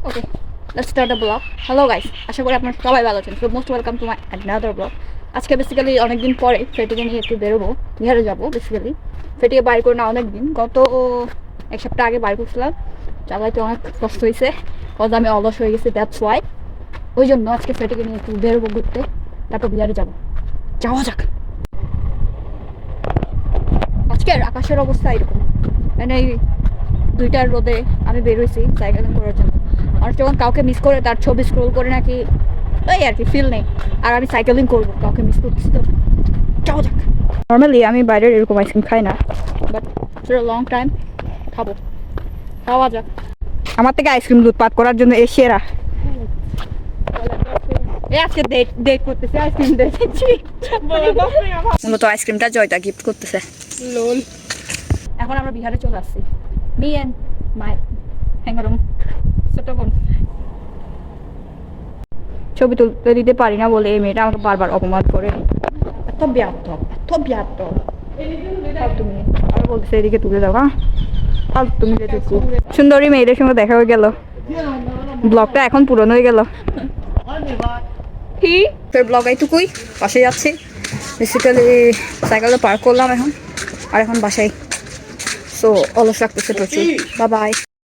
Okay, let's start the blog. Hello guys, আশা করি আপনারা সবাই ভালো আছেন। So most welcome to my another blog. আজকে বেসিক্যালি অনেকদিন পরে ফেটিকে নিয়ে একটু বেরোবো, বিহারে যাবো। বেসিক্যালি ফেটিকে বাইর করে না অনেকদিন, গত এক সপ্তাহ আগে বাইর করছিলাম। চালাইতে অনেক কষ্ট হয়েছে, কজ আমি অলস হয়ে গেছি, দ্যাটস ওয়াই। ওই জন্য আজকে ফেটিকে নিয়ে একটু বেরোবো ঘুরতে, তারপর বিহারে যাবো। যাওয়া যাক। আজকের আকাশের অবস্থা এরকম, মানে এই 2টার রোদে আমি বেরোইছি সাইকেলিং করার জন্য। আর যখন কাউকে মিস করে তার ছবি স্ক্রোল করে নাকি ওই আর কি ফিল নেই। আর আমি সাইকেলিং করবো, কাউকে মিস করতেছি তো যাও যাক। নর্মালি আমি বাইরের এরকম আইসক্রিম খাই না, but after a long time খাবো, খাওয়া যাক। আমার থেকে আইসক্রিম লুটপাট করার জন্য এ সেরা। আজকে ডেট করতেছে, আইসক্রিম দেখেছি। মূলত আইসক্রিমটা জয়টা গিফট করতেছে। লোল। এখন আমরা বিহারে চলে আসছি, মি এন্ড মাই হ্যাঙ্গারুম ছোট বোন। ছবি তুলতে দিতে পারি না বলে এই মেয়েটা আমাকে বারবার অপমান করে। এত ব্যাধব, এত ব্যাধব। তুমি আর বলতেছে এদিকে তুলে দাও। হ্যাঁ, তুমি সুন্দরী মেয়েদের সঙ্গে দেখা হয়ে গেল, ব্লগটা এখন পুরনো হয়ে গেল। কি তোর ব্লগ এইটুকুই, বাসায় যাচ্ছি। বেসিক্যালি সাইকেলটা পার্ক করলাম এখন, আর এখন বাসায়। সো অলস লাগতেছে প্রচুর। Bye bye.